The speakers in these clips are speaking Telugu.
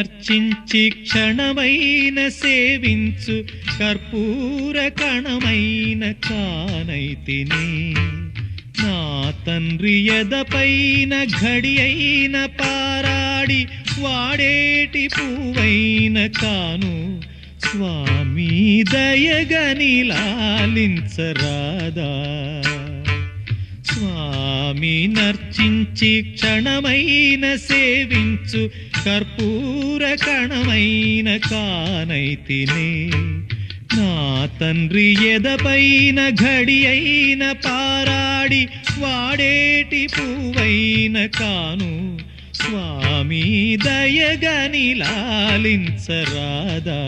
నర్చించి క్షణమైన సేవించు కర్పూర కణమైన కానైతిని నా తండ్రి ఎదపైన ఘడి అయిన పారాడి వాడేటి పువ్వైన కాను స్వామి దయగని లాలించరాదా స్వామి నర్చించి క్షణమైన సేవించు కర్పూర కణమైన కానైతినే నా తండ్రి ఎదపైన ఘడి అయిన పారాడి వాడేటి పువ్వైన కాను స్వామి దయగని లాలించరాదా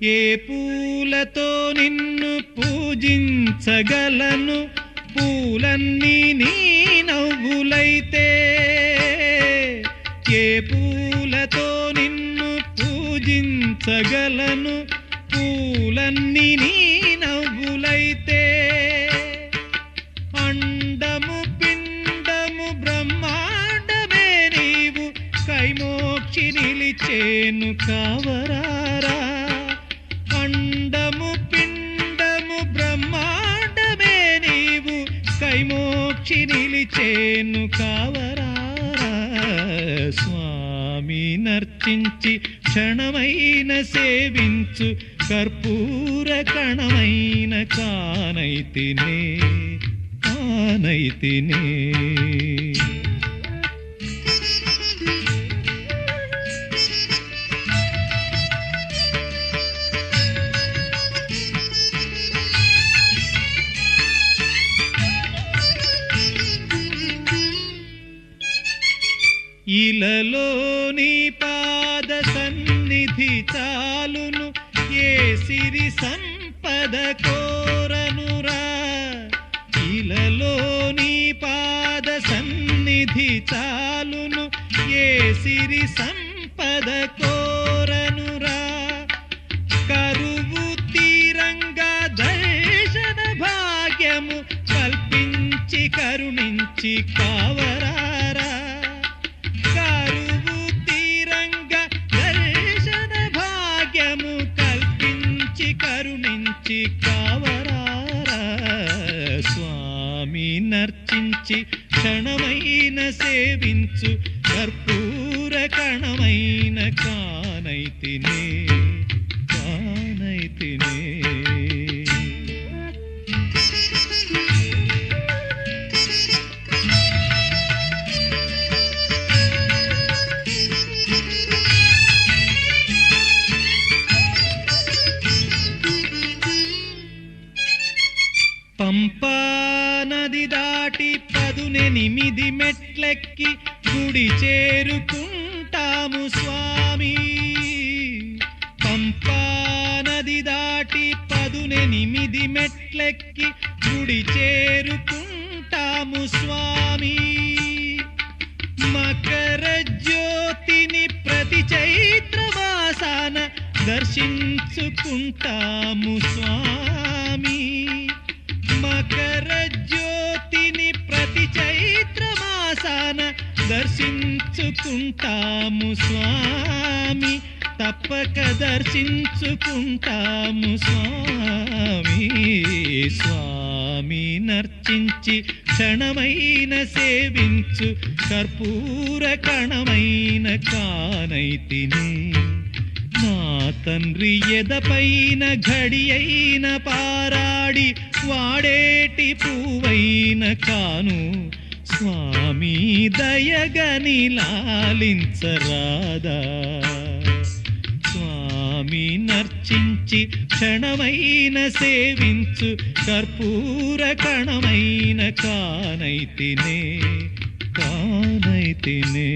ఏ పూలతో నిన్ను పూజించగలను పూలన్నీ నీ నవ్వులైతే ఏ పూలతో నిన్ను పూజించగలను పూలన్నీ నీ నవ్వులైతే అండము పిండము బ్రహ్మాండమే నీవు కైమోక్షి నిలిచేను కావరారా అండము పిండము బ్రహ్మాండమే నీవు కైమోక్షి నిలిచేను కావరారా స్వామి నర్చించి క్షణమైన సేవించు కర్పూర కణమైన కానైతినే కానైతినే ఇలలోని పాద సన్నిధి చాలును ఏ సిరి సంపద కోరనురా ఇలలోని పాద సన్నిధి చాలును ఏ సిరి సంపద కోరనురా కరువు తీరంగా దర్శన భాగ్యము కల్పించి కరుణించి కావరారా కరువు తీరంగా దర్శన భాగ్యము కల్పించి కరుణించి కావరారా స్వామి నర్చించి క్షణమైన సేవించు కర్పూర కణమైన కానైతినే కానైతినే పంపా నది దాటి 18 మెట్లెక్కి గుడి చేరుకుంటాము స్వామి పంపా నది దాటి 18 మెట్లెక్కి గుడి చేరుకుంటాము స్వామి మకర జ్యోతిని ప్రతి చైత్రమాసాన దర్శించుకుంటాము స్వామి మకర జ్యోతిని ప్రతి చైత్రమాసాన దర్శించుకుంటాము స్వామి తప్పక దర్శించుకుంటాము స్వామి స్వామి నర్చించి క్షణమైన సేవించు కర్పూర కణమైన కానైతినే నా తండ్రి ఎదపైన ఘడి అయిన పారాడి వాడేటి పువ్వైన కాను స్వామి దయగని లాలించరాదా స్వామి నర్చించి క్షణమైన సేవించు కర్పూర కణమైన కానైతినే కానైతినే